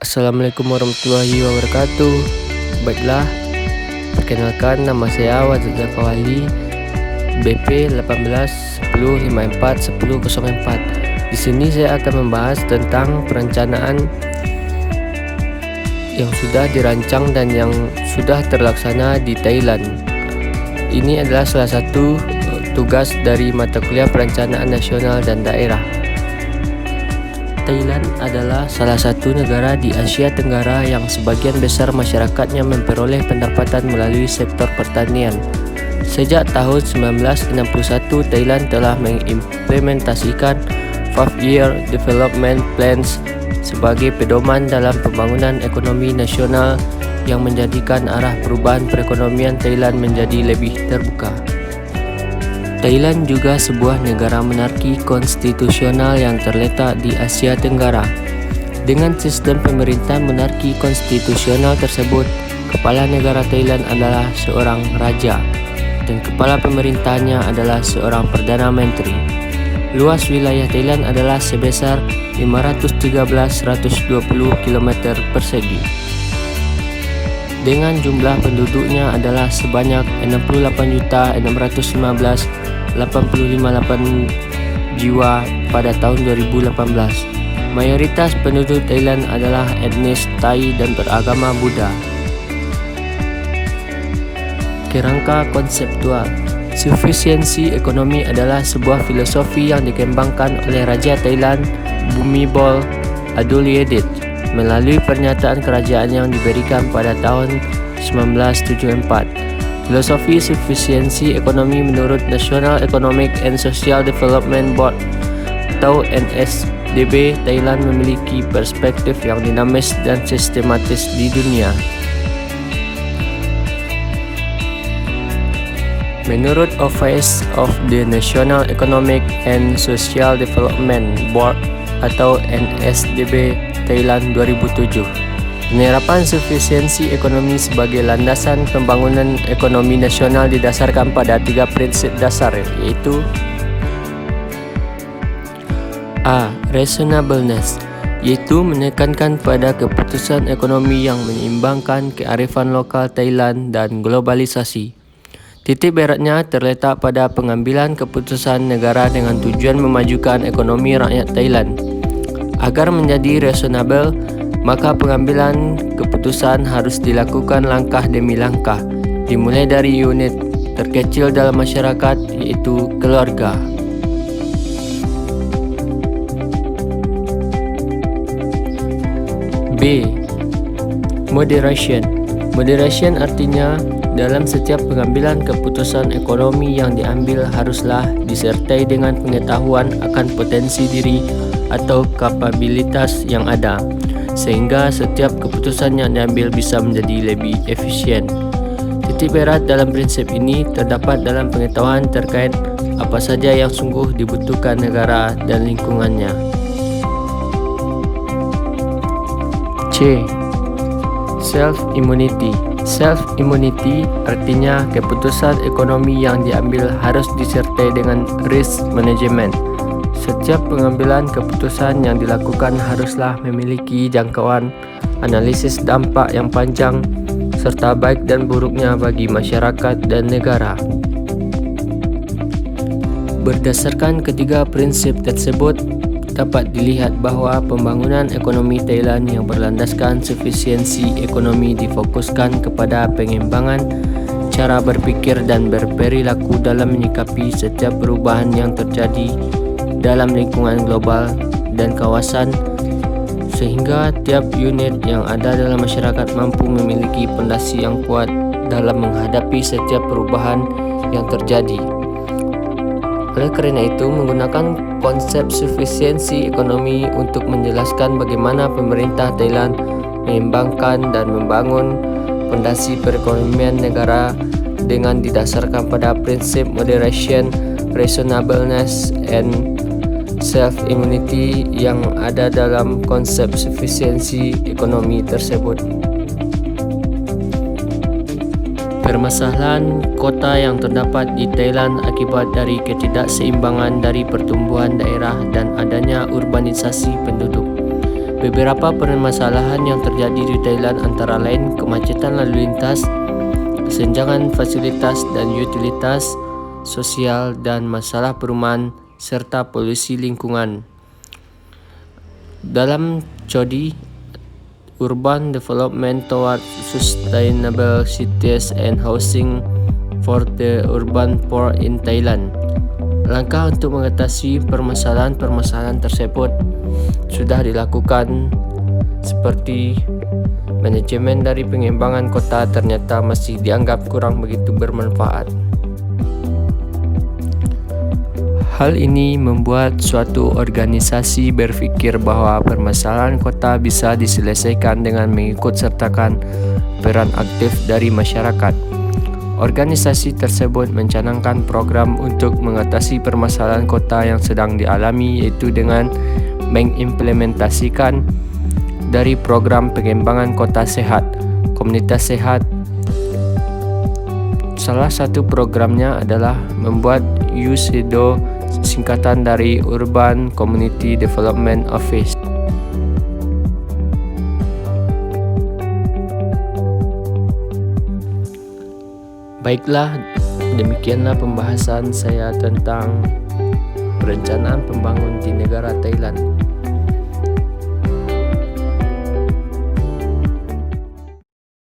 Assalamualaikum warahmatullahi wabarakatuh. Baiklah, perkenalkan nama saya Wazir Zakawali, BP 1810541004. Di sini saya akan membahas tentang perencanaan yang sudah dirancang dan yang sudah terlaksana di Thailand. Ini adalah salah satu tugas dari mata kuliah perencanaan nasional dan daerah. Thailand adalah salah satu negara di Asia Tenggara yang sebagian besar masyarakatnya memperoleh pendapatan melalui sektor pertanian. Sejak tahun 1961, Thailand telah mengimplementasikan 5-Year Development Plans sebagai pedoman dalam pembangunan ekonomi nasional yang menjadikan arah perubahan perekonomian Thailand menjadi lebih terbuka. Thailand juga sebuah negara monarki konstitusional yang terletak di Asia Tenggara. Dengan sistem pemerintahan monarki konstitusional tersebut, kepala negara Thailand adalah seorang raja dan kepala pemerintahannya adalah seorang Perdana Menteri. Luas wilayah Thailand adalah sebesar 513.120 km persegi. Dengan jumlah penduduknya adalah sebanyak 68.615.858 jiwa pada tahun 2018. Mayoritas penduduk Thailand adalah etnis Thai dan beragama Buddha. Kerangka konseptual. Sufisiensi ekonomi adalah sebuah filosofi yang dikembangkan oleh Raja Thailand Bhumibol Adulyadej melalui pernyataan kerajaan yang diberikan pada tahun 1974. Filosofi sufisiensi ekonomi menurut National Economic and Social Development Board atau NSDB Thailand memiliki perspektif yang dinamis dan sistematis di dunia. Menurut Office of the National Economic and Social Development Board atau NSDB Thailand 2007, penerapan sufisiensi ekonomi sebagai landasan pembangunan ekonomi nasional didasarkan pada 3 prinsip dasar, yaitu A. Reasonableness, yaitu menekankan pada keputusan ekonomi yang menyeimbangkan kearifan lokal Thailand dan globalisasi. Titik beratnya terletak pada pengambilan keputusan negara dengan tujuan memajukan ekonomi rakyat Thailand. Agar menjadi reasonable, maka pengambilan keputusan harus dilakukan langkah demi langkah, dimulai dari unit terkecil dalam masyarakat, yaitu keluarga. B. Moderation. Moderation artinya dalam setiap pengambilan keputusan ekonomi yang diambil haruslah disertai dengan pengetahuan akan potensi diri atau kapabilitas yang ada, sehingga setiap keputusan yang diambil bisa menjadi lebih efisien. Titik berat dalam prinsip ini terdapat dalam pengetahuan terkait apa saja yang sungguh dibutuhkan negara dan lingkungannya. C. Self-immunity. Self-immunity artinya keputusan ekonomi yang diambil harus disertai dengan risk management. Setiap pengambilan keputusan yang dilakukan haruslah memiliki jangkauan analisis dampak yang panjang serta baik dan buruknya bagi masyarakat dan negara. Berdasarkan ketiga prinsip tersebut, dapat dilihat bahwa pembangunan ekonomi Thailand yang berlandaskan sufisiensi ekonomi difokuskan kepada pengembangan cara berpikir dan berperilaku dalam menyikapi setiap perubahan yang terjadi dalam lingkungan global dan kawasan, sehingga tiap unit yang ada dalam masyarakat mampu memiliki fondasi yang kuat dalam menghadapi setiap perubahan yang terjadi. Oleh karena itu, menggunakan konsep sufisiensi ekonomi untuk menjelaskan bagaimana pemerintah Thailand mengembangkan dan membangun fondasi perekonomian negara dengan didasarkan pada prinsip moderation, reasonableness, and self-immunity yang ada dalam konsep sufisiensi ekonomi tersebut. Permasalahan kota yang terdapat di Thailand akibat dari ketidakseimbangan dari pertumbuhan daerah dan adanya urbanisasi penduduk. Beberapa permasalahan yang terjadi di Thailand antara lain kemacetan lalu lintas, kesenjangan fasilitas dan utilitas sosial, dan masalah perumahan serta polusi lingkungan. Dalam CODI, Urban Development Toward Sustainable Cities and Housing for the Urban Poor in Thailand, langkah untuk mengatasi permasalahan-permasalahan tersebut sudah dilakukan, seperti manajemen dari pengembangan kota ternyata masih dianggap kurang begitu bermanfaat. Hal ini membuat suatu organisasi berpikir bahwa permasalahan kota bisa diselesaikan dengan mengikut sertakan peran aktif dari masyarakat. Organisasi tersebut mencanangkan program untuk mengatasi permasalahan kota yang sedang dialami, yaitu dengan mengimplementasikan dari program pengembangan kota sehat, komunitas sehat. Salah satu programnya adalah membuat USEDO, singkatan dari Urban Community Development Office. Baiklah, demikianlah pembahasan saya tentang perencanaan pembangunan di negara Thailand.